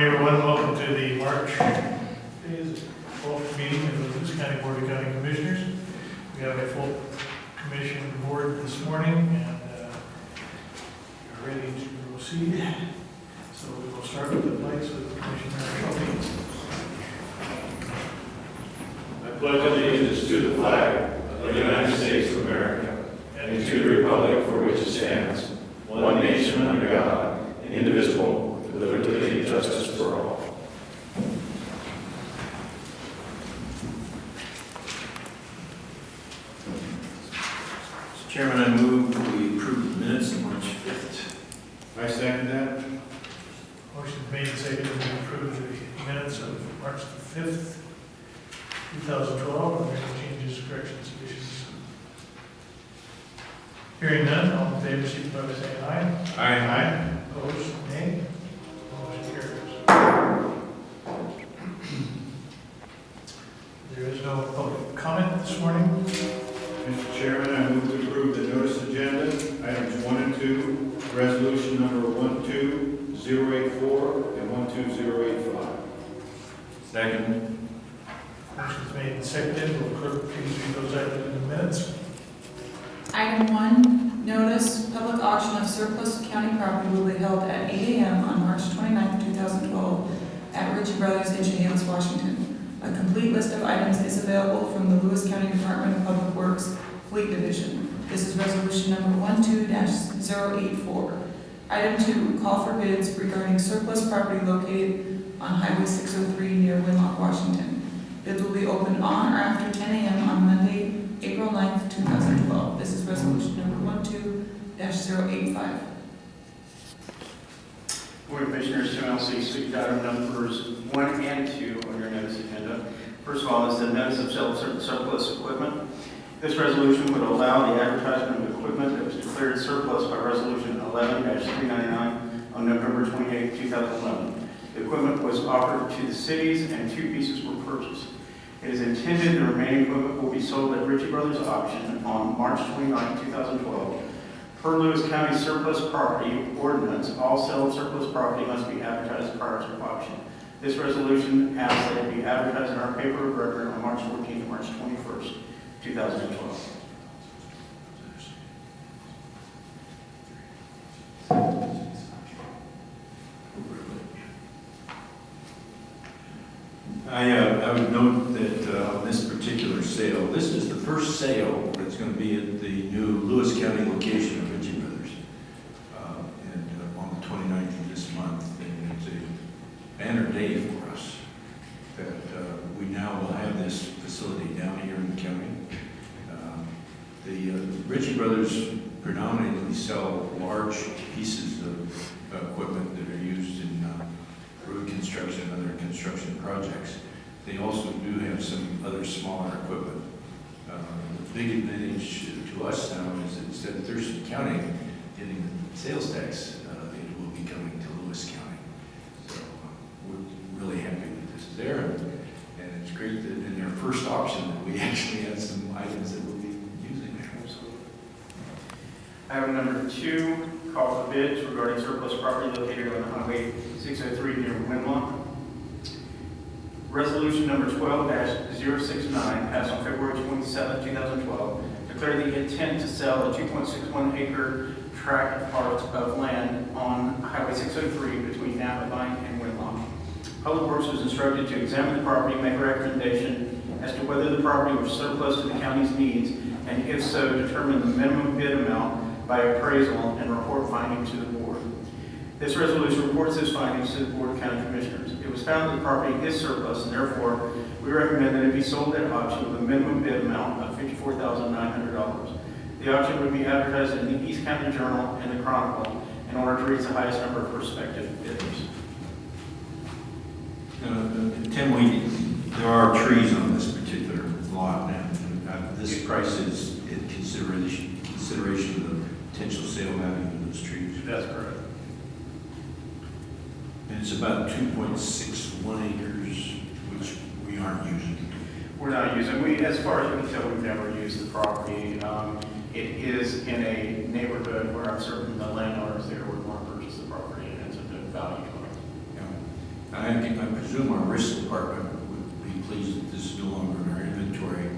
Morning, everyone. Welcome to the March 12th meeting of the Lewis County Board of County Commissioners. We have a full commission board this morning, and we're ready to proceed. So we will start with the flags with Commissioner Shelby. I pledge allegiance to the flag of the United States of America and to the republic for which it stands, one nation under God, indivisible, with liberty and justice for all. Mr. Chairman, I move that we approve the minutes of March 5th. I second that. Motion made and seconded to approve the minutes of March the 5th, 2012. Are there any changes, corrections, additions? Hearing none, all in favor, signify by saying aye. Aye. Opposed, nay. Motion carries. There is no public comment this morning. Mr. Chairman, I move to approve the notice agenda, items 1 and 2, resolution number 12084 and 12085. Second. Motion is made and seconded. Will clerk please read those items in the minutes? Item 1, notice public auction of surplus county property will be held at 8 a.m. on March 29, 2012 at Ritchie Brothers in Chehalis, Washington. A complete list of items is available from the Lewis County Department of Public Works Fleet Division. This is resolution number 12-084. Item 2, call for bids regarding surplus property located on Highway 603 near Winlock, Washington. Bids will be open on or after 10 a.m. on Monday, April 9th, 2012. This is resolution number 12-085. Board of Commissioners, 2LC, speak to item numbers 1 and 2 on your notice agenda. First of all is the notice of sale of certain surplus equipment. This resolution would allow the advertisement of equipment that was declared surplus by resolution 11-399 on November 28, 2011. The equipment was offered to the cities and 2 pieces were purchased. It is intended the remaining equipment will be sold at Ritchie Brothers auction on March 29, 2012. Per Lewis County surplus property ordinance, all sale of surplus property must be advertised prior to auction. This resolution asks that it be advertised in our paper of record on March 14th and March 21st, 2012. I would note that on this particular sale, this is the first sale that's going to be at the new Lewis County location of Ritchie Brothers. And on the 29th of this month, and it's a banner day for us that we now will have this facility down here in the county. The Ritchie Brothers predominantly sell large pieces of equipment that are used in road construction and other construction projects. They also do have some other smaller equipment. The big advantage to us now is that instead of Thurston County getting the sales tax, it will be coming to Lewis County. So we're really happy that this is there, and it's great that in their first auction that we actually have some items that we'll be using there. Item number 2, call for bids regarding surplus property located on Highway 603 near Winlock. Resolution number 12-069 passed on February 27, 2012, declared the intent to sell a 2.61 acre tract of land on Highway 603 between Navavine and Winlock. Public Works was instructed to examine the property, make a recommendation as to whether the property was surplus to the county's needs, and if so, determine the minimum bid amount by appraisal and report findings to the board. This resolution reports its findings to the Board of County Commissioners. It was found that the property is surplus, and therefore, we recommend that it be sold at auction with a minimum bid amount of $54,900. The auction would be advertised in the East County Journal and the Chronicle in order to reach the highest number of prospective bidders. Tim, there are trees on this particular lot, and this price is in consideration of the potential sale value of those trees. That's correct. And it's about 2.61 acres, which we aren't using. We're not using, as far as we can tell, we've never used the property. It is in a neighborhood where I'm certain the landowners there would want to purchase the property, and it's a good value to it. I presume our risk department would be pleased that this is no longer in our inventory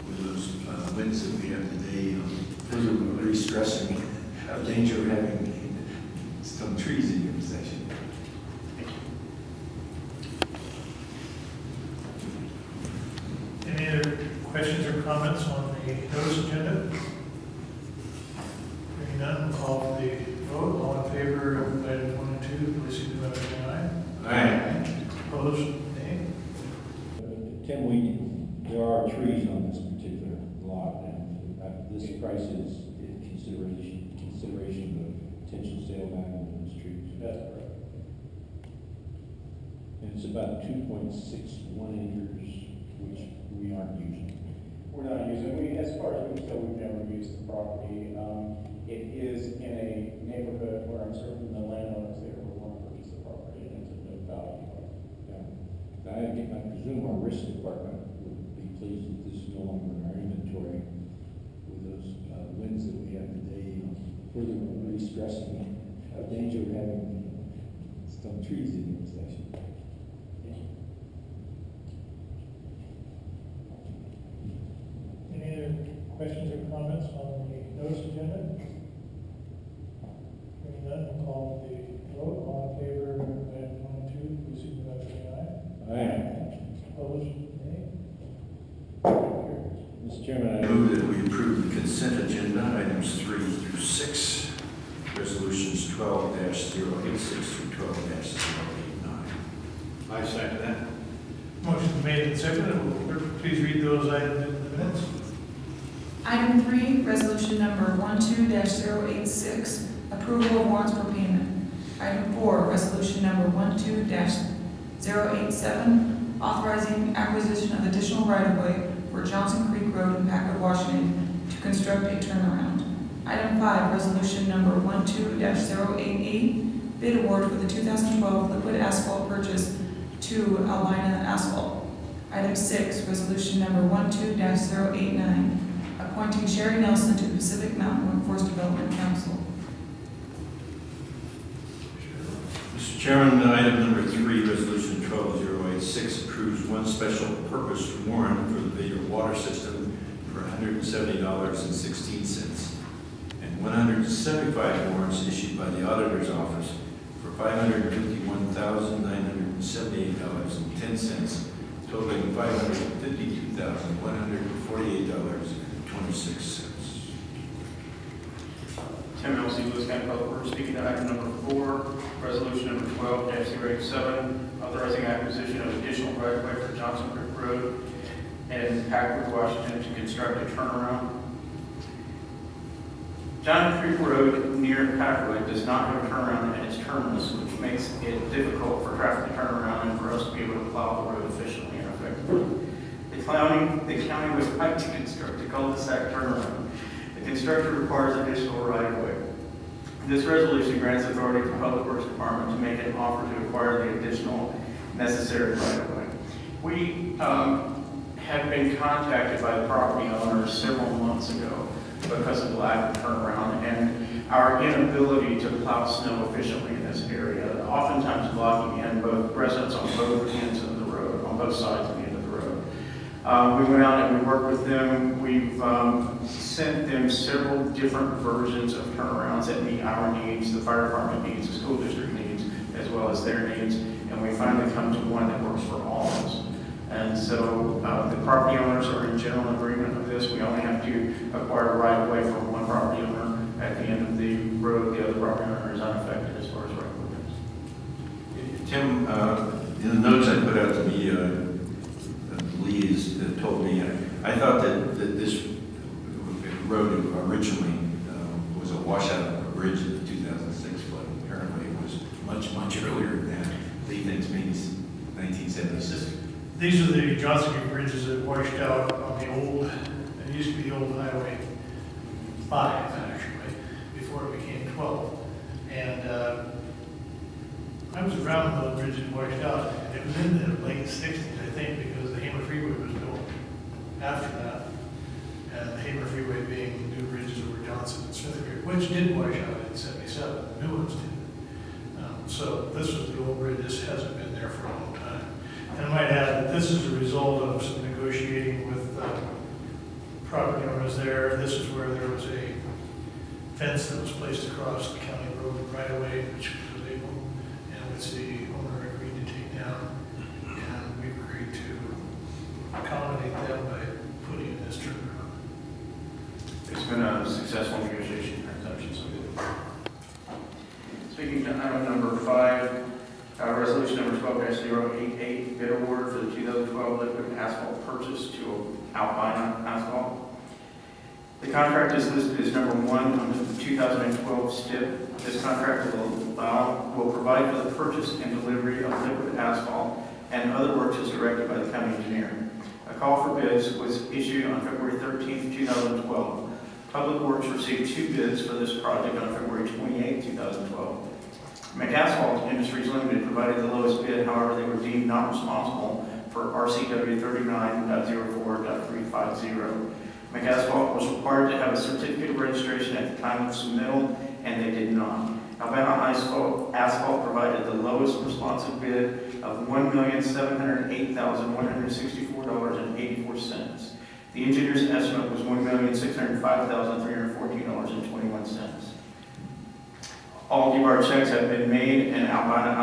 with those winds that we have today, really stressing the danger of having some trees in your section. Any other questions or comments on the notice agenda? Hearing none, we'll call for the vote. All in favor of item 1 and 2, please signify by saying aye. Aye. Opposed? Nay. Tim, there are trees on this particular lot, and this price is in consideration of the potential sale value of those trees. That's correct. And it's about 2.61 acres, which we aren't using. We're not using, as far as we can tell, we've never used the property. It is in a neighborhood where I'm certain the landowners there will want to purchase the property, and it's of no value. I presume our risk department would be pleased that this is no longer in our inventory with those winds that we have today, further re-stressing the danger of having some trees in the section. Any other questions or comments on the notice agenda? Hearing none, we'll call for the vote. All in favor of item 1 and 2, please signify by saying aye. Aye. Opposed? Nay. Mr. Chairman, I move that we approve the consent agenda, items 3 through 6, resolutions 12-086 through 12-089. I second that. Motion made and seconded. Will the clerk please read those items in the minutes? Item 3, resolution number 12-086, approval of warrants for payment. Item 4, resolution number 12-087, authorizing acquisition of additional right-of-way for Johnson Creek Road in Packard, Washington, to construct a turnaround. Item 5, resolution number 12-088, bid award for the 2012 liquid asphalt purchase to Alina Asphalt. Item 6, resolution number 12-089, appointing Sherry Nelson to Pacific Mountain Workforce Development Council. Mr. Chairman, item number 3, resolution 12086, approves one special purpose warrant for the Vader water system for $170.16, and 175 warrants issued by the auditor's office for $551,978.10, totaling $552,148.26. Tim Elsie, Lewis County Public Works, speaking to item number 4, resolution number 12-087, authorizing acquisition of additional right-of-way for Johnson Creek Road in Packard, Washington, to construct a turnaround. Johnson Creek Road near Packard does not have a turnaround at its terminus, which makes it difficult for traffic to turn around and for us to be able to plow the road efficiently and effectively. The county would like to construct a cul-de-sac turnaround. The construction requires additional right-of-way. This resolution grants authority to the Public Works Department to make an offer to acquire the additional necessary right-of-way. We had been contacted by the property owners several months ago because of the lack of turnaround and our inability to plow snow efficiently in this area, oftentimes blocking in both residents on both ends of the road, on both sides of the end of the road. We went out and we worked with them. We've sent them several different versions of turnarounds that meet our needs, the fire department needs, the school district needs, as well as their needs. And we finally come to one that works for all of us. And so the property owners are in general agreement with this. We only have to acquire right-of-way from one property owner at the end of the road. The other property owner is unaffected as far as right-of-way goes. Tim, in the notes I put out to me, Lee told me, I thought that this road originally was a washout of a bridge in the 2006 flood. Apparently it was much earlier than that. Lee thinks maybe 1976. These are the Johnson Creek bridges that washed out on the old, it used to be the old Highway 5, actually, before it became 12. And I was around when those bridges washed out, and it was in the late 60s, I think, because the Hamer Freeway was built after that. And the Hamer Freeway being new bridges over Johnson and Smith Creek, which did wash out in 77, the new ones did. So this was the old bridge, this hasn't been there for a long time. this is a result of some negotiating with property owners there. This is where there was a fence that was placed across the county road right away, which was illegal, and which the owner agreed to take down. And we agreed to accommodate them by putting in this turnaround. It's been a successful negotiation transaction, so good. Speaking to item number 5, resolution number 12-088, bid award for the 2012 liquid asphalt purchase to Albina Asphalt. The contract is listed as number 1 on the 2012 STIP. This contract will provide for the purchase and delivery of liquid asphalt and other works as directed by the county engineer. A call for bids was issued on February 13, 2012. Public Works received 2 bids for this project on February 28, 2012. McAsphalt Industries Limited provided the lowest bid, however, they were deemed not responsible for RCW 39.04.350. McAsphalt was required to have a certificate of registration at the time of submittal, and they did not. Albina Asphalt provided the lowest responsive bid of $1,708,164.84. The engineer's estimate was $1,605,314.21. All debarred checks have been made, and Albina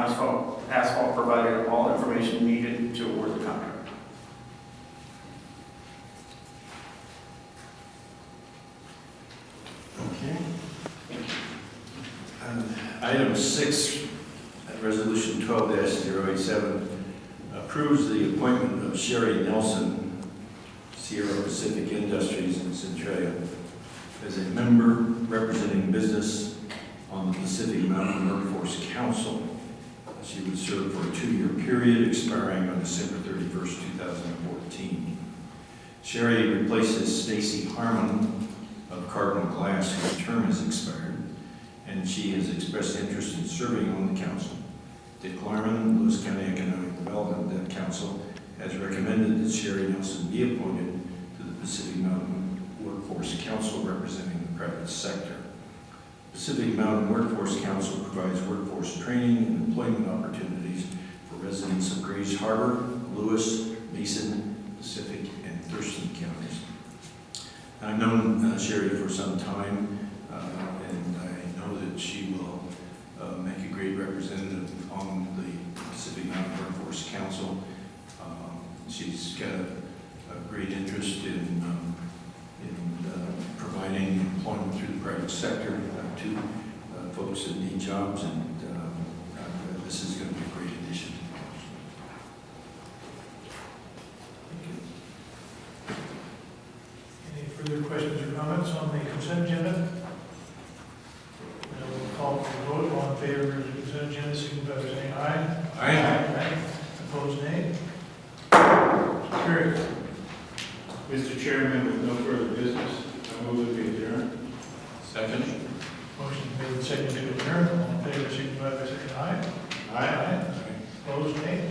Asphalt provided all information needed to award the contract. Okay. Item 6, resolution 12-087, approves the appointment of Sherry Nelson, Sierra Pacific Industries in Centralia, as a member representing business on the Pacific Mountain Workforce Council. She would serve for a 2-year period expiring on December 31st, 2014. Sherry replaces Stacy Harmon of Cardinal Glass, whose term has expired, and she has expressed interest in serving on the council. Dick Larman, Lewis County Economic Development Council, has recommended that Sherry Nelson be appointed to the Pacific Mountain Workforce Council representing the private sector. Pacific Mountain Workforce Council provides workforce training and employment opportunities for residents of Grays Harbor, Lewis, Mason, Pacific, and Thurston counties. I've known Sherry for some time, and I know that she will make a great representative on the Pacific Mountain Workforce Council. She's got a great interest in providing employment through the private sector to folks that need jobs, and this is going to be a great addition to the council. Any further questions or comments on the consent agenda? We'll call for a vote. All in favor of the consent agenda, signify by saying aye. Aye. Opposed, nay. Carried. Mr. Chairman, with no further business, I move that we adjourn. Second. Motion made and seconded to adjourn. All in favor, signify by saying aye. Aye. Opposed, nay.